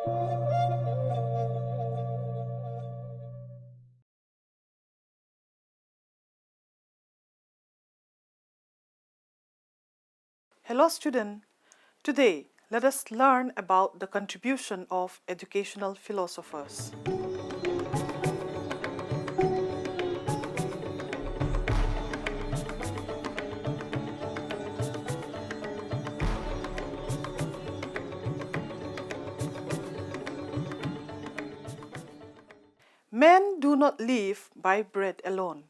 Hello student, today let us learn about the contribution of educational philosophers. Men do not live by bread alone,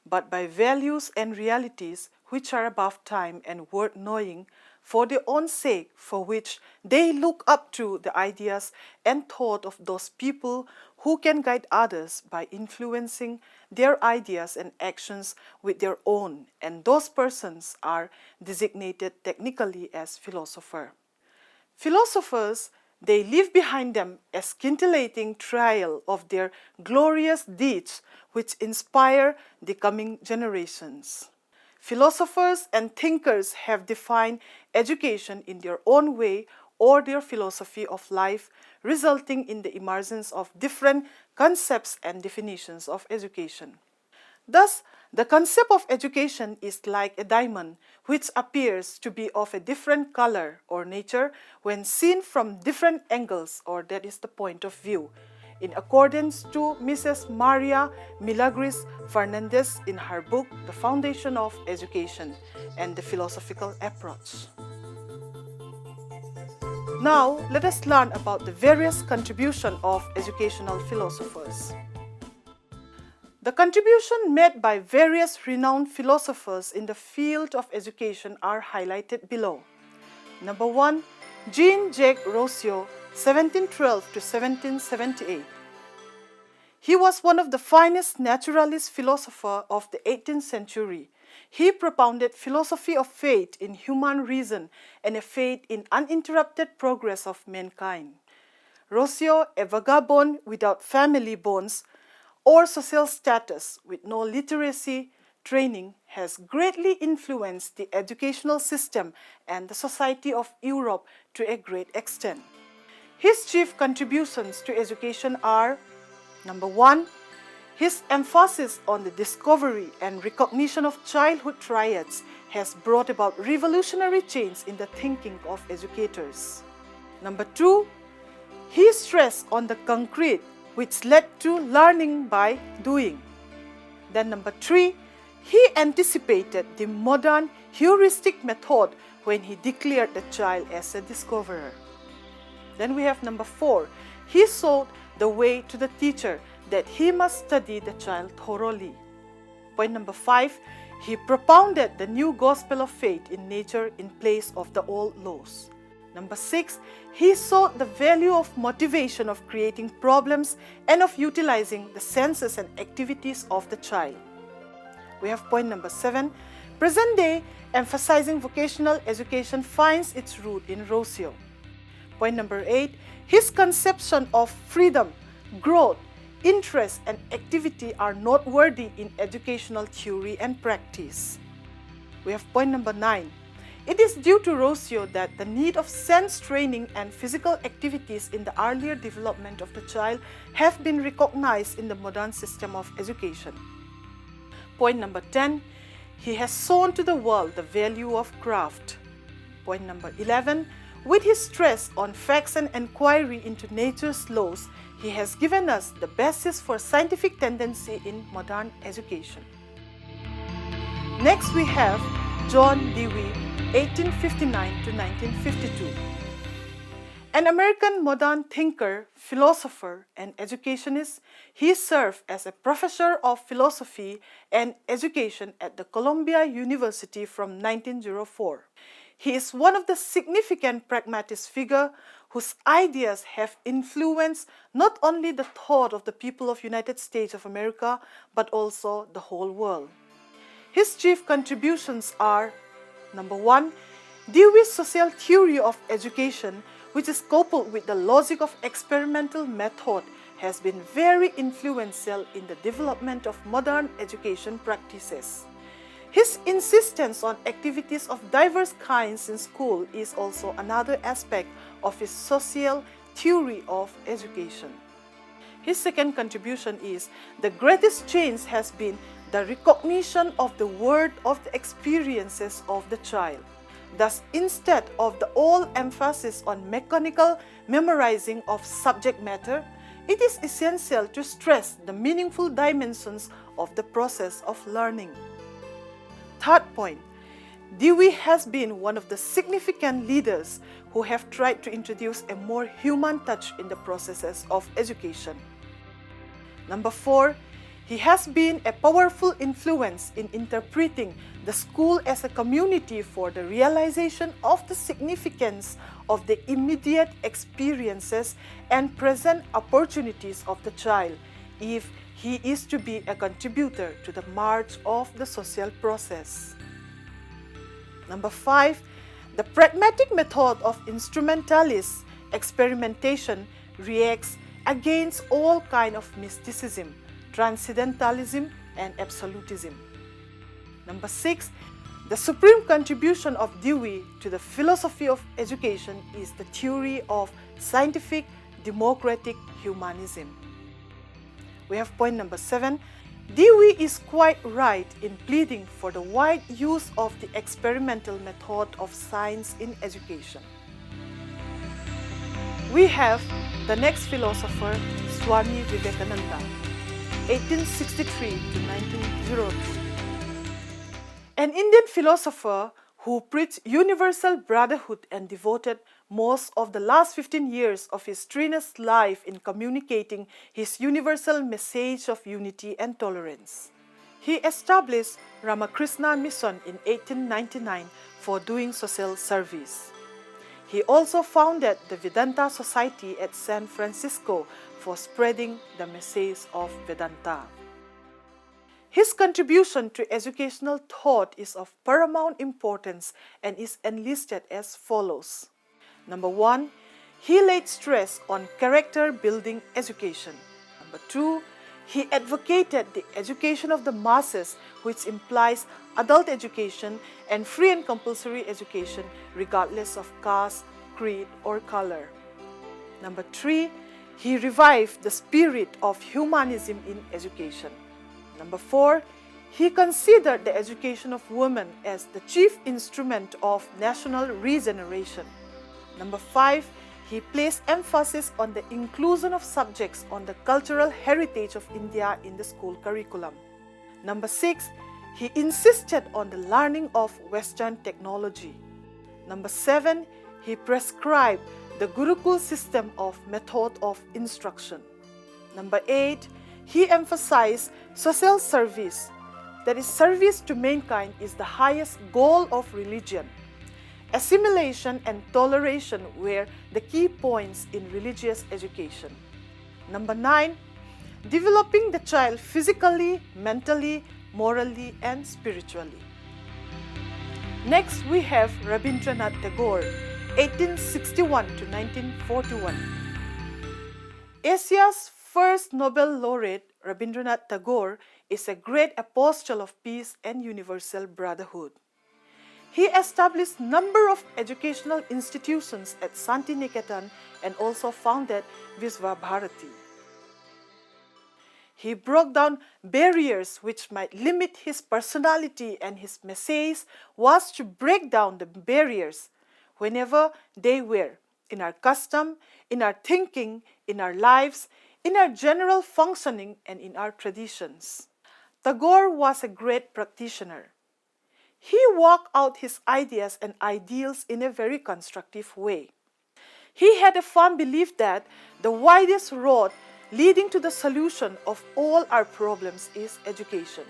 but by values and realities which are above time and worth knowing for their own sake, for which they look up to the ideas and thought of those people who can guide others by influencing their ideas and actions with their own, and those persons are designated technically as philosophers. Philosophers, they leave behind them a scintillating trail of their glorious deeds which inspire the coming generations. Philosophers and thinkers have defined education in their own way or their philosophy of life, resulting in the emergence of different concepts and definitions of education. Thus, the concept of education is like a diamond which appears to be of a different color or nature when seen from different angles, or that is the point of view, in accordance to Mrs. Maria Milagris Fernandez in her book The Foundation of Education and the Philosophical Approach. Now, let us learn about the various contributions of educational philosophers. The contribution made by various renowned philosophers in the field of education are highlighted below. Number 1, Jean-Jacques Rousseau, 1712 to 1778. He was one of the finest naturalist philosophers of the 18th century. He propounded philosophy of faith in human reason and a faith in uninterrupted progress of mankind. Rousseau, a vagabond without family bonds or social status, with no literacy training, has greatly influenced the educational system and the society of Europe to a great extent. His chief contributions to education are: number 1, his emphasis on the discovery and recognition of childhood triads has brought about revolutionary change in the thinking of educators. Number 2, he stressed on the concrete, which led to learning by doing. Then number 3, he anticipated the modern heuristic method when he declared the child as a discoverer. Then we have number 4, he showed the way to the teacher that he must study the child thoroughly. Point number 5, he propounded the new gospel of faith in nature in place of the old laws. Number 6, he saw the value of motivation of creating problems and of utilizing the senses and activities of the child. We have point number 7, present day emphasizing vocational education finds its root in Rousseau. Point number 8, his conception of freedom, growth, interest and activity are noteworthy in educational theory and practice. We have point number 9, it is due to Rousseau that the need of sense training and physical activities in the earlier development of the child have been recognized in the modern system of education. Point number 10, he has shown to the world the value of craft. Point number 11, with his stress on facts and inquiry into nature's laws, he has given us the basis for scientific tendency in modern education. Next we have John Dewey, 1859 to 1952. An American modern thinker, philosopher, and educationist, he served as a professor of philosophy and education at the Columbia University from 1904. He is one of the significant pragmatist figures whose ideas have influenced not only the thought of the people of United States of America, but also the whole world. His chief contributions are: number 1, Dewey's social theory of education, which is coupled with the logic of experimental method, has been very influential in the development of modern education practices. His insistence on activities of diverse kinds in school is also another aspect of his social theory of education. His second contribution is the greatest change has been the recognition of the worth of the experiences of the child. Thus, instead of the old emphasis on mechanical memorizing of subject matter, it is essential to stress the meaningful dimensions of the process of learning. Third point, Dewey has been one of the significant leaders who have tried to introduce a more human touch in the processes of education. Number 4, he has been a powerful influence in interpreting the school as a community for the realization of the significance of the immediate experiences and present opportunities of the child if he is to be a contributor to the march of the social process. Number 5, the pragmatic method of instrumentalist experimentation reacts against all kinds of mysticism, transcendentalism, and absolutism. Number 6, the supreme contribution of Dewey to the philosophy of education is the theory of scientific democratic humanism. We have point number 7. Dewey is quite right in pleading for the wide use of the experimental method of science in education. We have the next philosopher, Swami Vivekananda, 1863 to 1902. An Indian philosopher who preached universal brotherhood and devoted most of the last 15 years of his strenuous life in communicating his universal message of unity and tolerance. He established Ramakrishna Mission in 1899 for doing social service. He also founded the Vedanta Society at San Francisco for spreading the message of Vedanta. His contribution to educational thought is of paramount importance and is enlisted as follows. Number 1, he laid stress on character-building education. Number 2, he advocated the education of the masses, which implies adult education and free and compulsory education regardless of caste, creed, or color. Number 3, he revived the spirit of humanism in education. Number 4, he considered the education of women as the chief instrument of national regeneration. Number 5, he placed emphasis on the inclusion of subjects on the cultural heritage of India in the school curriculum. Number 6, he insisted on the learning of Western technology. Number 7, he prescribed the Gurukul system of method of instruction. Number 8, he emphasized social service, that is, service to mankind is the highest goal of religion. Assimilation and toleration were the key points in religious education. Number 9, developing the child physically, mentally, morally, and spiritually. Next, we have Rabindranath Tagore, 1861 to 1941. Asia's first Nobel laureate, Rabindranath Tagore, is a great apostle of peace and universal brotherhood. He established a number of educational institutions at Santiniketan and also founded Visva Bharati. He broke down barriers which might limit his personality, and his message was to break down the barriers whenever they were, in our custom, in our thinking, in our lives, in our general functioning, and in our traditions. Tagore was a great practitioner. He worked out his ideas and ideals in a very constructive way. He had a firm belief that the widest road leading to the solution of all our problems is education.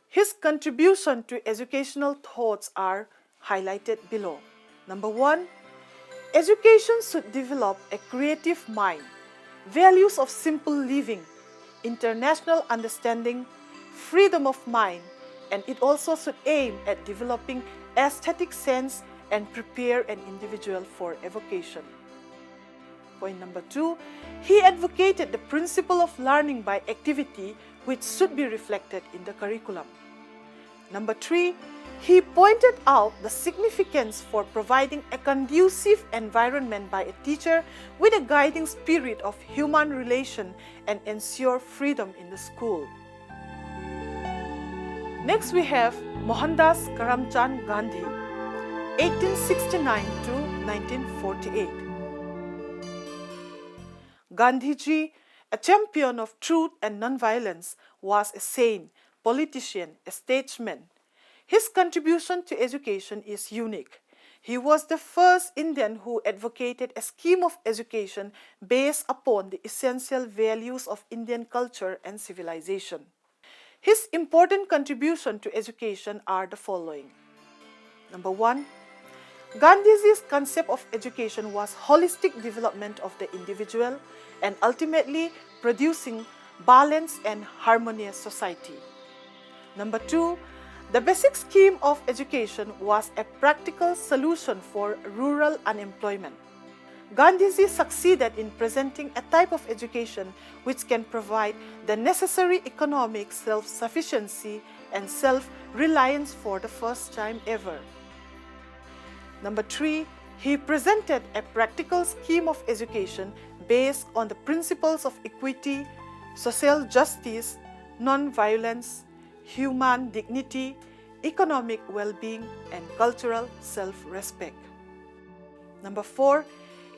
His contribution to educational thoughts are highlighted below. Number 1, education should develop a creative mind, values of simple living, international understanding, freedom of mind, and it also should aim at developing aesthetic sense and prepare an individual for a vocation. Point number 2, he advocated the principle of learning by activity, which should be reflected in the curriculum. Number 3, he pointed out the significance for providing a conducive environment by a teacher with a guiding spirit of human relation and ensure freedom in the school. Next we have Mohandas Karamchand Gandhi, 1869 to 1948. Gandhiji, a champion of truth and non-violence, was a saint, politician, a statesman. His contribution to education is unique. He was the first Indian who advocated a scheme of education based upon the essential values of Indian culture and civilization. His important contributions to education are the following. Number 1, Gandhiji's concept of education was holistic development of the individual and ultimately producing balanced and harmonious society. Number 2, the basic scheme of education was a practical solution for rural unemployment. Gandhiji succeeded in presenting a type of education which can provide the necessary economic self-sufficiency and self-reliance for the first time ever. Number 3, he presented a practical scheme of education based on the principles of equity, social justice, non-violence, human dignity, economic well-being, and cultural self-respect. Number 4,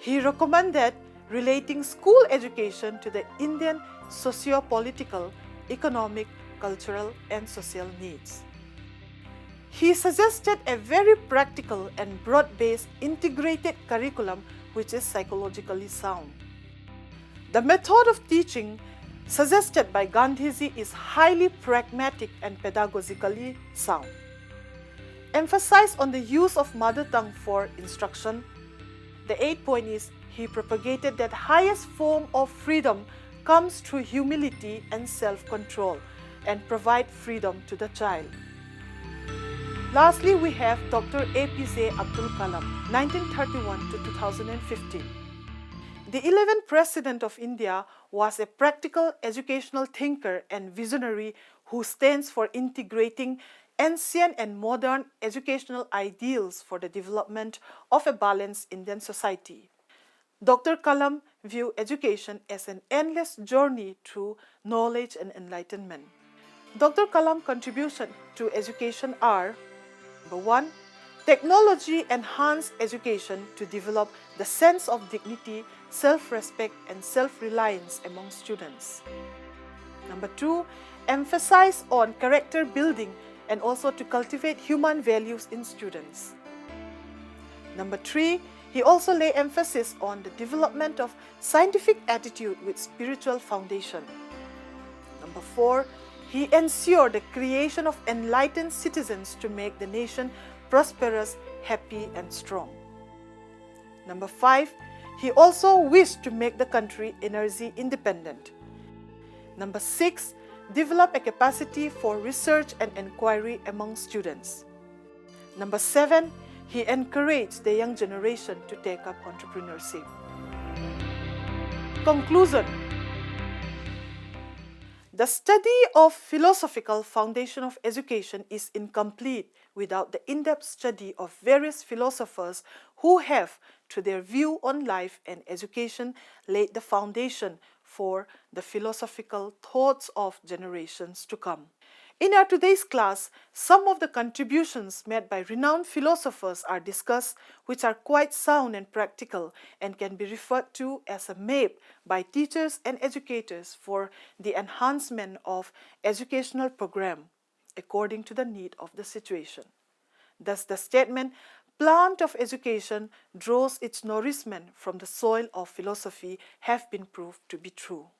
he recommended relating school education to the Indian socio-political, economic, cultural, and social needs. He suggested a very practical and broad-based integrated curriculum which is psychologically sound. The method of teaching suggested by Gandhiji is highly pragmatic and pedagogically sound. Emphasis on the use of mother tongue for instruction. The 8th point is he propagated that highest form of freedom comes through humility and self-control and provide freedom to the child. Lastly, we have Dr. APJ Abdul Kalam, 1931 to 2015. The 11th President of India was a practical educational thinker and visionary who stands for integrating ancient and modern educational ideals for the development of a balanced Indian society. Dr. Kalam viewed education as an endless journey through knowledge and enlightenment. Dr. Kalam's contributions to education are: Number 1, technology enhanced education to develop the sense of dignity, self-respect, and self-reliance among students. Number 2, emphasize on character building and also to cultivate human values in students. Number 3, he also lay emphasis on the development of scientific attitude with spiritual foundation. Number 4, he ensured the creation of enlightened citizens to make the nation prosperous, happy, and strong. Number 5, he also wished to make the country energy independent. Number 6, develop a capacity for research and inquiry among students. Number 7, he encouraged the young generation to take up entrepreneurship. Conclusion. The study of philosophical foundation of education is incomplete without the in-depth study of various philosophers who have, through their view on life and education, laid the foundation for the philosophical thoughts of generations to come. In our today's class, some of the contributions made by renowned philosophers are discussed, which are quite sound and practical and can be referred to as a map by teachers and educators for the enhancement of educational program according to the need of the situation. Thus, the statement, "Plant of education draws its nourishment from the soil of philosophy," have been proved to be true.